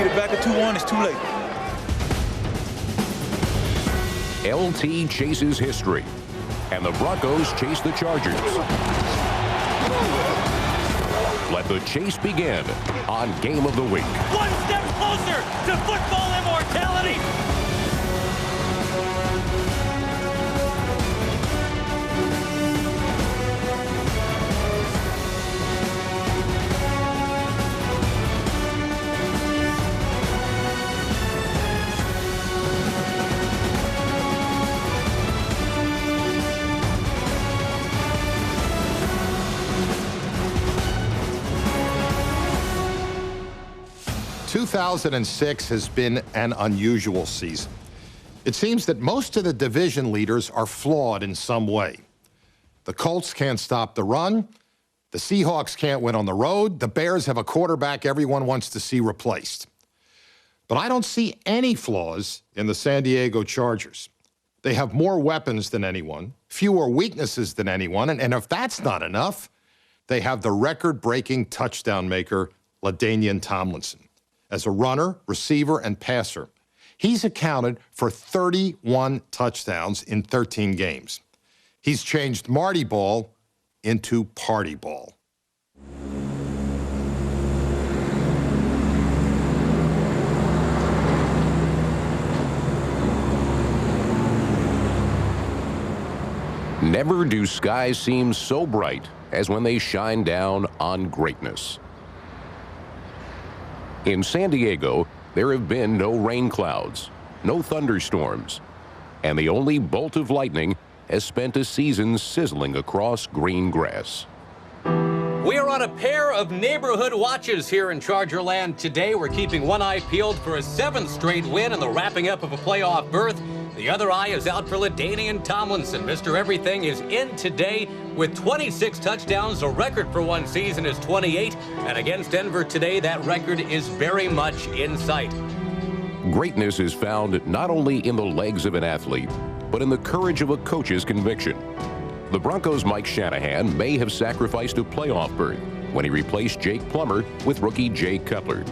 see the back of 2-1, it's too late. LT chases history, and the Broncos chase the Chargers. Let the chase begin on Game of the Week. One step closer to football immortality. ...2006 has been an unusual season. It seems that most of the division leaders are flawed in some way. The Colts can't stop the run. The Seahawks can't win on the road. The Bears have a quarterback everyone wants to see replaced. But I don't see any flaws in the San Diego Chargers. They have more weapons than anyone, fewer weaknesses than anyone, and if that's not enough, they have the record-breaking touchdown maker, LaDainian Tomlinson. As a runner, receiver, and passer, he's accounted for 31 touchdowns in 13 games. He's changed Marty Ball into Party Ball. Never do skies seem so bright as when they shine down on greatness. In San Diego, there have been no rain clouds, no thunderstorms, and the only bolt of lightning has spent a season sizzling across green grass. We are on a pair of neighborhood watches here in Chargerland today. We're keeping one eye peeled for a 7th straight win and the wrapping up of a playoff berth. The other eye is out for LaDainian Tomlinson. Mr. Everything is in today with 26 touchdowns. The record for one season is 28. And against Denver today, that record is very much in sight. Greatness is found not only in the legs of an athlete, but in the courage of a coach's conviction. The Broncos' Mike Shanahan may have sacrificed a playoff berth when he replaced Jake Plummer with rookie Jay Cutler.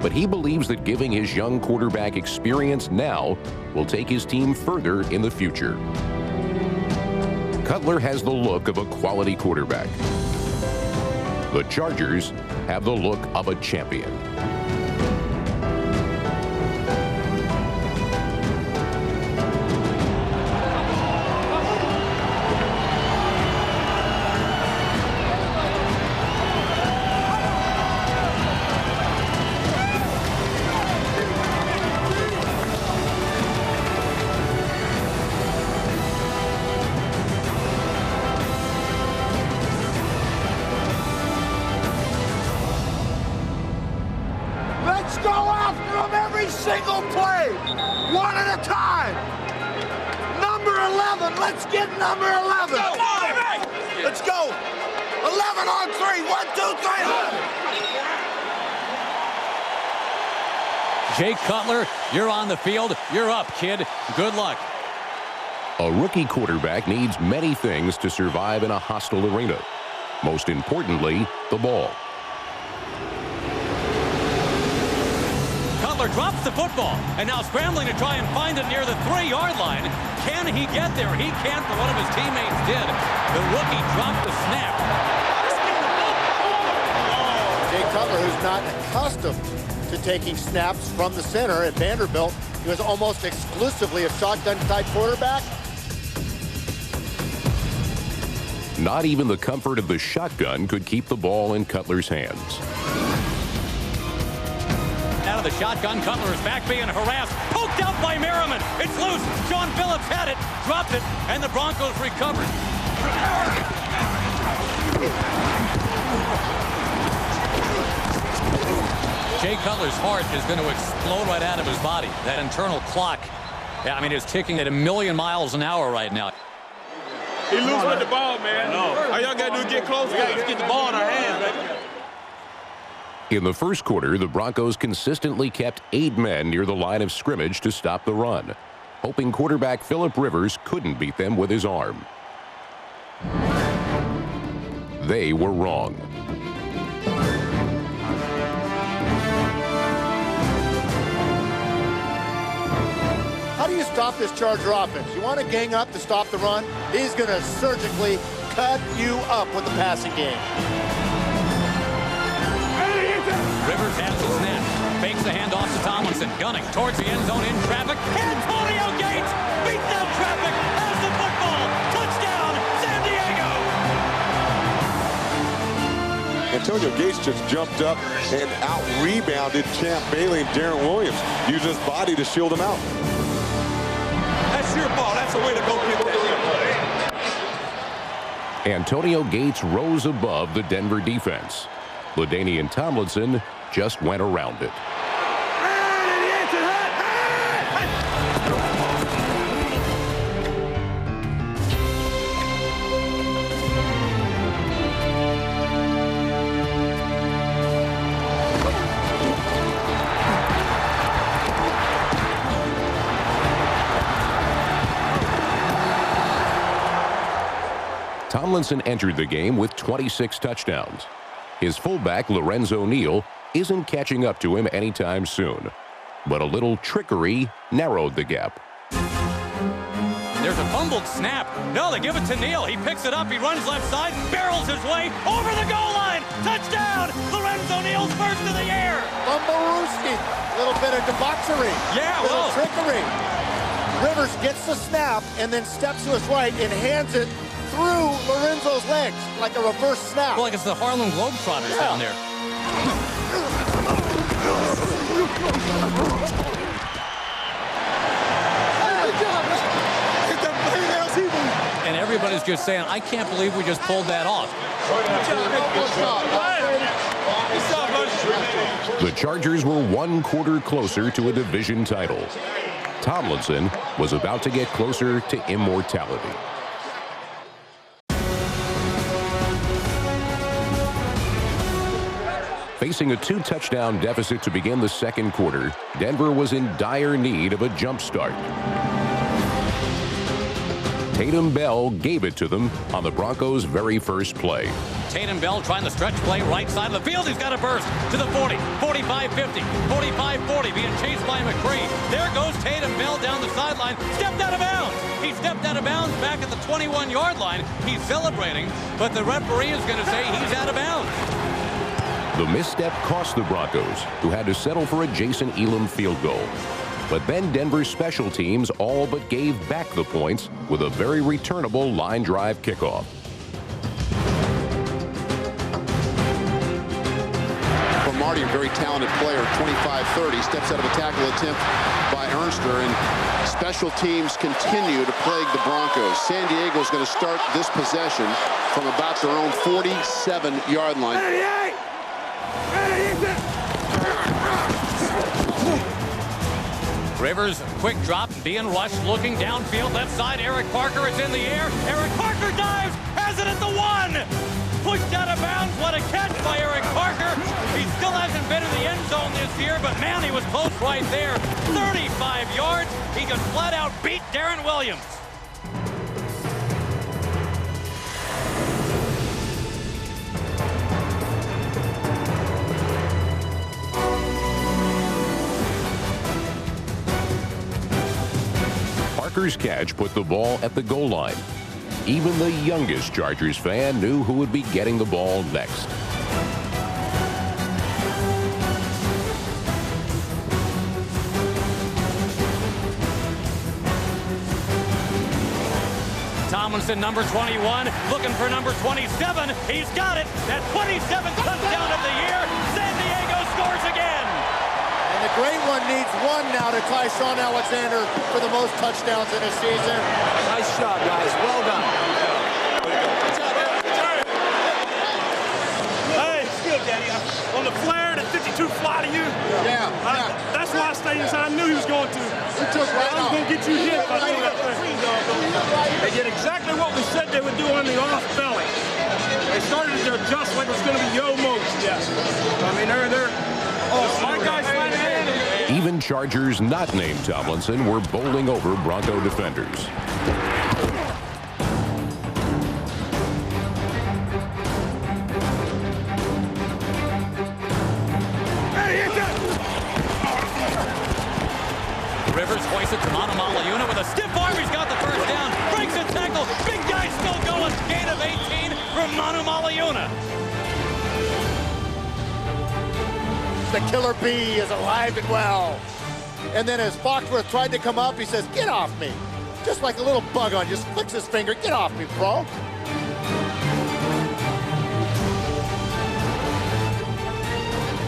But he believes that giving his young quarterback experience now will take his team further in the future. Cutler has the look of a quality quarterback. The Chargers have the look of a champion. Let's go after them every single play, one at a time. Number 11, let's get number 11. Let's go. 11 on 3, 1, 2, 3. Jake Cutler, you're on the field. You're up, kid. Good luck. A rookie quarterback needs many things to survive in a hostile arena. Most importantly, the ball. Cutler drops the football and now scrambling to try and find it near the 3-yard line. Can he get there? He can't, but one of his teammates did. The rookie dropped the snap. Jay Cutler, who's not accustomed to taking snaps from the center at Vanderbilt, he was almost exclusively a shotgun-type quarterback. Not even the comfort of the shotgun could keep the ball in Cutler's hands. Out of the shotgun, Cutler is back being harassed. Poked out by Merriman. It's loose. Sean Phillips had it, dropped it, and the Broncos recovered. Jay Cutler's heart is going to explode right out of his body. That internal clock, I mean, it's ticking at 1,000,000 miles an hour right now. He loose with the ball, man. All y'all got to do is get close. We got to get the ball in our hands, baby. In the first quarter, the Broncos consistently kept 8 men near the line of scrimmage to stop the run, hoping quarterback Phillip Rivers couldn't beat them with his arm. They were wrong. How do you stop this Charger offense? You want to gang up to stop the run? He's going to surgically cut you up with the passing game. Rivers has the snap. Fakes the handoff to Tomlinson. Gunning towards the end zone in traffic. Antonio Gates beats out traffic. Has the football. Touchdown, San Diego. Antonio Gates just jumped up and out-rebounded Champ Bailey and Darren Williams. Used his body to shield him out. That's your ball. That's the way to go get that. Antonio Gates rose above the Denver defense. LaDainian Tomlinson just went around it. Tomlinson entered the game with 26 touchdowns. His fullback, Lorenzo Neal, isn't catching up to him anytime soon. But a little trickery narrowed the gap. There's a fumbled snap. No, they give it to Neal. He picks it up. He runs left side, barrels his way over the goal line. Touchdown! Lorenzo Neal's first of the year. Fumble-rooski. A little bit of debauchery. Yeah, a little whoa. trickery. Rivers gets the snap and then steps to his right and hands it through Lorenzo's legs like a reverse snap. Well, like it's the Harlem Globetrotters down there. And everybody's just saying, I can't believe we just pulled that off. The Chargers were 1 quarter closer to a division title. Tomlinson was about to get closer to immortality. Facing a 2-touchdown deficit to begin the second quarter, Denver was in dire need of a jump start. Tatum Bell gave it to them on the Broncos' very first play. Tatum Bell trying the stretch play right side of the field. He's got a burst to the 40, 45-50, 45-40, being chased by McCree. There goes Tatum Bell down the sideline, stepped out of bounds. He stepped out of bounds back at the 21-yard line. He's celebrating, but the referee is going to say he's out of bounds. The misstep cost the Broncos, who had to settle for a Jason Elam field goal. But then Denver's special teams all but gave back the points with a very returnable line drive kickoff. From Marty, a very talented player, 25-30, steps out of a tackle attempt by Ernster, and special teams continue to plague the Broncos. San Diego's going to start this possession from about their own 47-yard line. Rivers, quick drop, being rushed, looking downfield, left side. Eric Parker is in the air. Eric Parker dives, has it at the 1. Pushed out of bounds. What a catch by Eric Parker. He still hasn't been in the end zone this year, but man, he was close right there. 35 yards. He just flat out beat Darren Williams. Parker's catch put the ball at the goal line. Even the youngest Chargers fan knew who would be getting the ball next. Tomlinson, number 21, looking for number 27. He's got it. That 27th touchdown of the year. San Diego scores again. And the great one needs 1 now to tie Sean Alexander for the most touchdowns in a season. Nice job, guys. Well done. Hey, it's good, Daddy. On the flare, the 52 fly to you. Yeah. That's why I stayed inside. I knew he was going to. We took right I was going to get you hit if I threw that thing. They did exactly what we said they would do on the off belly. They started to adjust like it was going to be yo motion. Yes. I mean, they're my guys flying ahead. Even Chargers not named Tomlinson were bowling over Bronco defenders. Rivers hoists it to Montemale. The killer bee is alive and well. And then as Foxworth tried to come up, he says, "Get off me." Just like a little bug on, just flicks his finger. "Get off me, bro."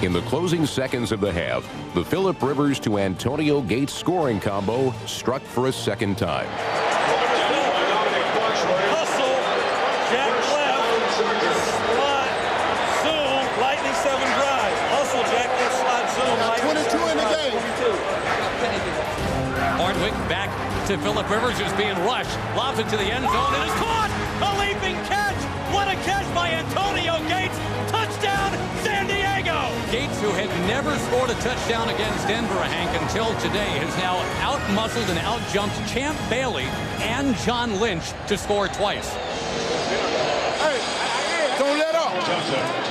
In the closing seconds of the half, the Phillip Rivers to Antonio Gates scoring combo struck for a second time. Hustle, Jack left, slot, zoom, lightning 7 drive. Hustle, Jack left, slot, zoom, lightning 22 in the game. Hardwick back to Phillip Rivers, who's being rushed. Lobs it to the end zone. It is caught! A leaping catch! What a catch by Antonio Gates! Touchdown, San Diego! Gates, who had never scored a touchdown against Denver, Hank, until today, has now out-muscled and out-jumped Champ Bailey and John Lynch to score twice. Hey, don't let up.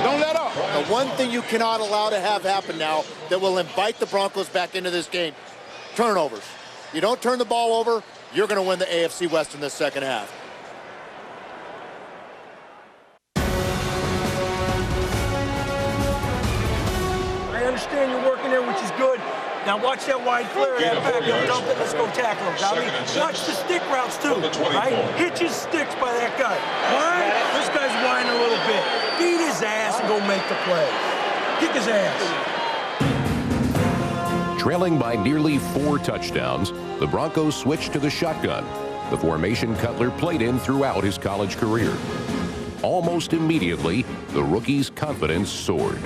Don't let up. The one thing you cannot allow to have happen now that will invite the Broncos back into this game, turnovers. You don't turn the ball over, you're going to win the AFC West in this second half. I understand you're working there, which is good. Now watch that wide flare, that back, don't dump it, let's go tackle him. I mean, watch the stick routes too, right? Hitch his sticks by that guy. Why? This guy's whining a little bit. Beat his ass and go make the play. Kick his ass. Trailing by nearly 4 touchdowns, the Broncos switched to the shotgun, the formation Cutler played in throughout his college career. Almost immediately, the rookie's confidence soared.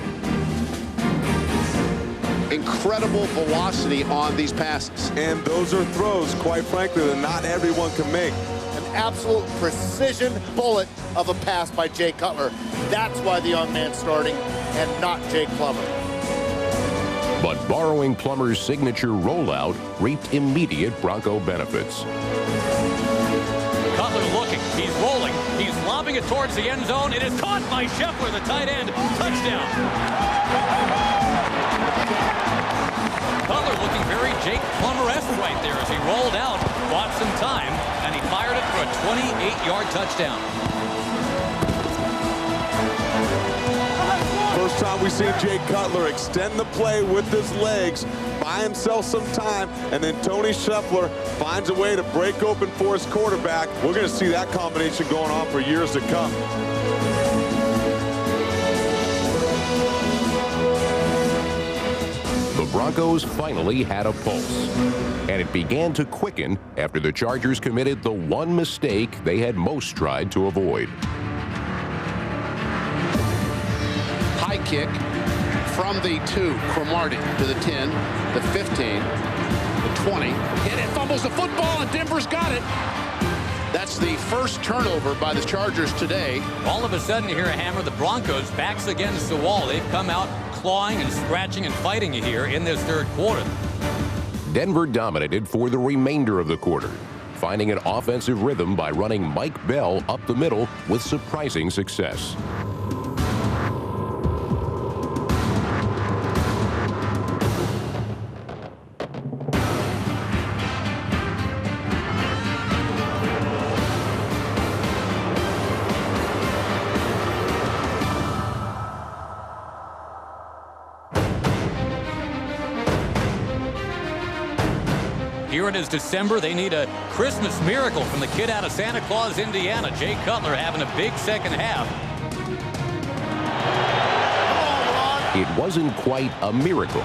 Incredible velocity on these passes. And those are throws, quite frankly, that not everyone can make. An absolute precision bullet of a pass by Jay Cutler. That's why the young man's starting and not Jake Plummer. But borrowing Plummer's signature rollout reaped immediate Bronco benefits. Cutler looking, he's rolling, he's lobbing it towards the end zone. It is caught by Scheffler, the tight end. Touchdown. Cutler looking very Jake Plummer-esque right there as he rolled out, bought some time, and he fired it for a 28-yard touchdown. First time we've seen Jake Cutler extend the play with his legs, buy himself some time, and then Tony Scheffler finds a way to break open for his quarterback. We're going to see that combination going on for years to come. The Broncos finally had a pulse, and it began to quicken after the Chargers committed the one mistake they had most tried to avoid. High kick from the 2, Cromartie to the 10, the 15, the 20. And it fumbles the football, and Denver's got it. That's the first turnover by the Chargers today. All of a sudden, you hear a hammer. The Broncos backs against the wall. They've come out clawing and scratching and fighting here in this third quarter. Denver dominated for the remainder of the quarter, finding an offensive rhythm by running Mike Bell up the middle with surprising success. Here it is December. They need a Christmas miracle from the kid out of Santa Claus, Indiana. Jay Cutler having a big second half. It wasn't quite a miracle,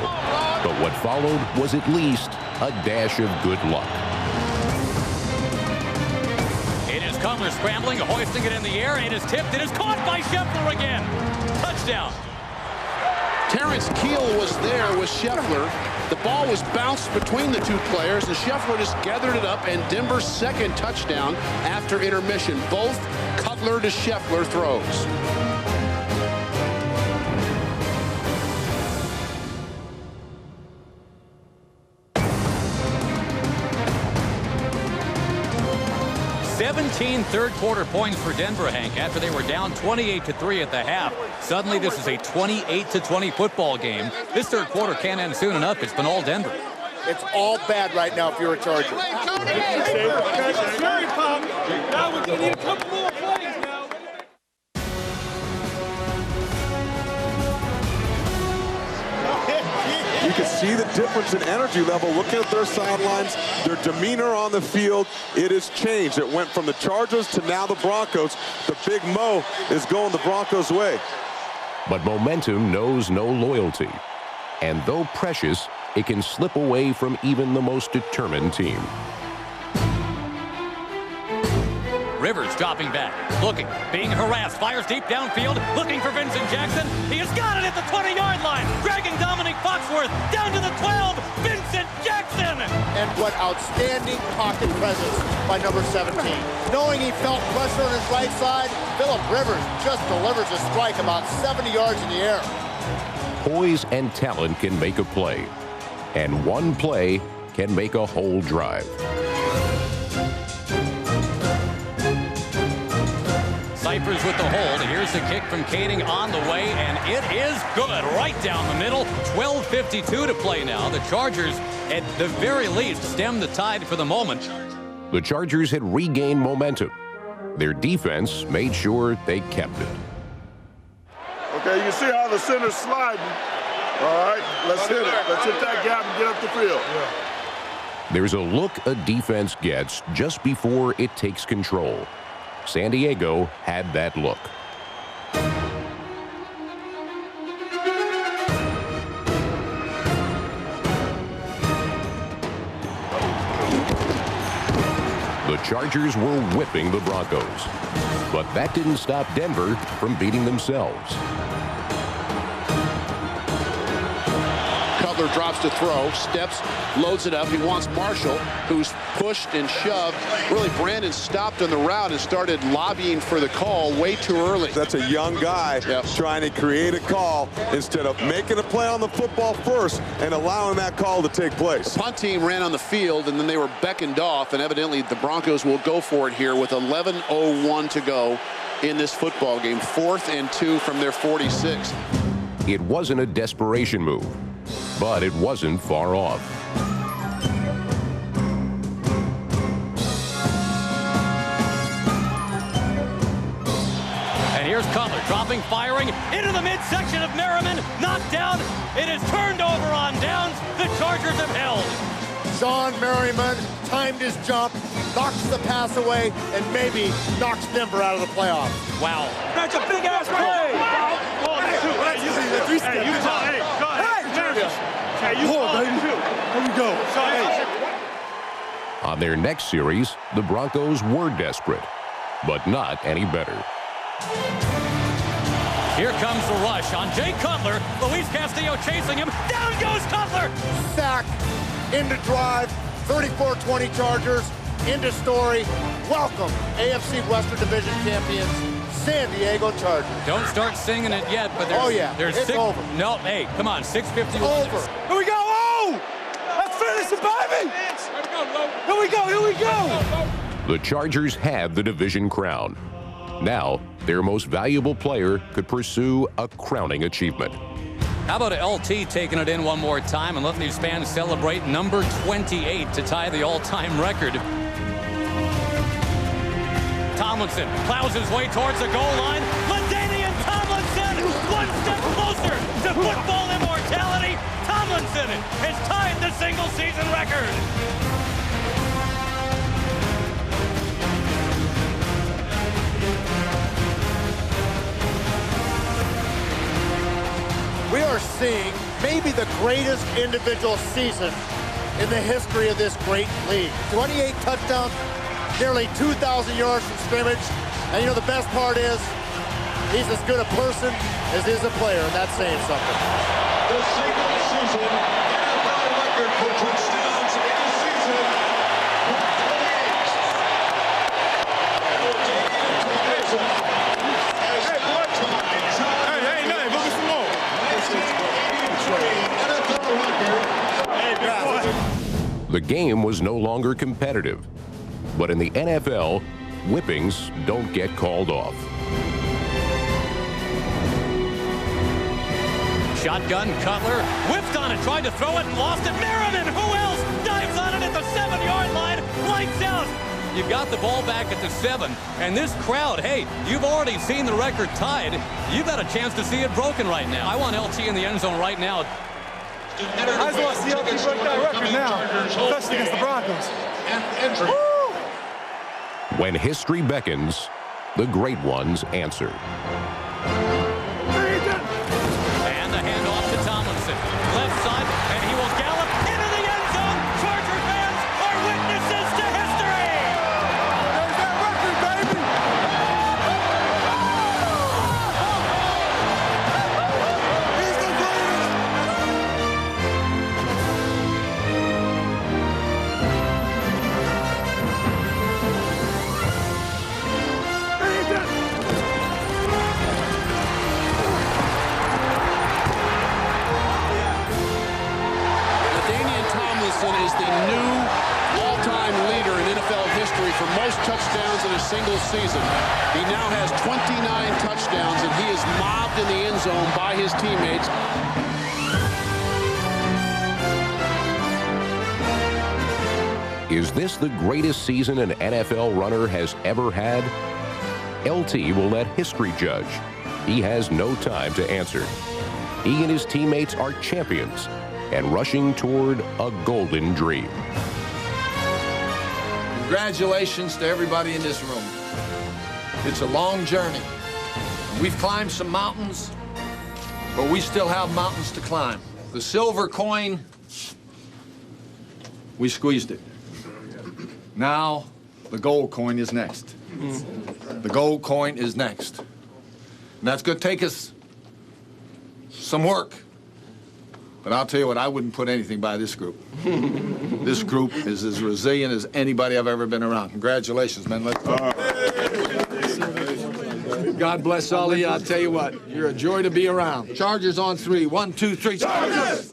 but what followed was at least a dash of good luck. It is Cutler scrambling, hoisting it in the air. It is tipped. It is caught by Scheffler again. Touchdown. Terrence Keel was there with Scheffler. The ball was bounced between the two players, and Scheffler just gathered it up, and Denver's second touchdown after intermission. Both Cutler to Scheffler throws. Third-quarter points for Denver, Hank, after they were down 28-3 at the half. Suddenly, this is a 28-20 football game. This third quarter can't end soon enough. It's been all Denver. It's all bad right now if you're a Charger. Now we're going to need a couple more plays now. can see the difference in energy level. Looking at their sidelines, their demeanor on the field, it has changed. It went from the Chargers to now the Broncos. The Big Mo is going the Broncos' way. But momentum knows no loyalty. And though precious, it can slip away from even the most determined team. Rivers dropping back, looking, being harassed, fires deep downfield, looking for Vincent Jackson. He has got it at the 20-yard line, dragging Dominic Foxworth down to the 12. Vincent Jackson! And what outstanding pocket presence by number 17. Knowing he felt pressure on his right side, Phillip Rivers just delivers a strike about 70 yards in the air. Poise and talent can make a play, and one play can make a whole drive. Cyphers with the hold. Here's the kick from Kading on the way, and it is good. Right down the middle. 12:52 to play now. The Chargers, at the very least, stem the tide for the moment. The Chargers had regained momentum. Their defense made sure they kept it. Okay, you can see how the center's sliding. All right, let's hit it. Let's hit that gap and get up the field. There's a look a defense gets just before it takes control. San Diego had that look. The Chargers were whipping the Broncos, but that didn't stop Denver from beating themselves. Cutler drops to throw, steps, loads it up. He wants Marshall, who's pushed and shoved. Really, Brandon stopped on the route and started lobbying for the call way too early. That's a young guy trying to create a call instead of making a play on the football first and allowing that call to take place. The punt team ran on the field, and then they were beckoned off, and evidently the Broncos will go for it here with 11:01 to go in this football game. 4th and 2 from their 46. It wasn't a desperation move, but it wasn't far off. And here's Cutler dropping, firing into the midsection of Merriman. Knocked down. It is turned over on downs. The Chargers have held. Sean Merriman timed his jump, knocks the pass away, and maybe knocks Denver out of the playoffs. Wow. That's a big-ass play. On their next series, the Broncos were desperate, but not any better. Here comes the rush on Jay Cutler. Luis Castillo chasing him. Down goes Cutler. Sack, into drive, 34-20 Chargers, into Story. Welcome, AFC Western Division champions, San Diego Chargers. Don't start singing it yet, but there's it's over. No, hey, come on, 6:51. Over. Here we go. Oh! Let's finish it, baby! Here we go, here we go! The Chargers had the division crown. Now, their most valuable player could pursue a crowning achievement. How about LT taking it in one more time and letting these fans celebrate number 28 to tie the all-time record. Tomlinson plows his way towards the goal line. LaDainian Tomlinson, one step closer to football immortality. Tomlinson has tied the single-season record. We are seeing maybe the greatest individual season in the history of this great league. 28 touchdowns, nearly 2,000 yards from scrimmage. And you know the best part is, he's as good a person as he is a player, and that's saying something. The single season NFL record for touchdowns in a season. 28. The game was no longer competitive, but in the NFL, whippings don't get called off. Shotgun, Cutler, whipped on it, tried to throw it and lost it. Merriman, who else? Dives on it at the 7-yard line, lights out. You got the ball back at the 7, and this crowd, hey, you've already seen the record tied. You've got a chance to see it broken right now. I want LT in the end zone right now. I just want to see y'all keep break that record now, especially against the Broncos. When history beckons, the great ones answer. And the handoff to Tomlinson. Left side, and he will gallop into the end zone. Charger fans are witnesses to history. There's that record, baby! He's the is the new all-time leader in NFL history for most touchdowns in a single season. He now has 29 touchdowns, and he is mobbed in the end zone by his teammates. Is this the greatest season an NFL runner has ever had? LT will let history judge. He has no time to answer. He and his teammates are champions and rushing toward a golden dream. Congratulations to everybody in this room. It's a long journey. We've climbed some mountains, but we still have mountains to climb. The silver coin, we squeezed it. Now, the gold coin is next. The gold coin is next. And that's going to take us some work. But I'll tell you what, I wouldn't put anything by this group. This group is as resilient as anybody I've ever been around. Congratulations, man. Let's go. God bless all of you. I'll tell you what, you're a joy to be around. Chargers on 3. 1, 2, 3. Chargers!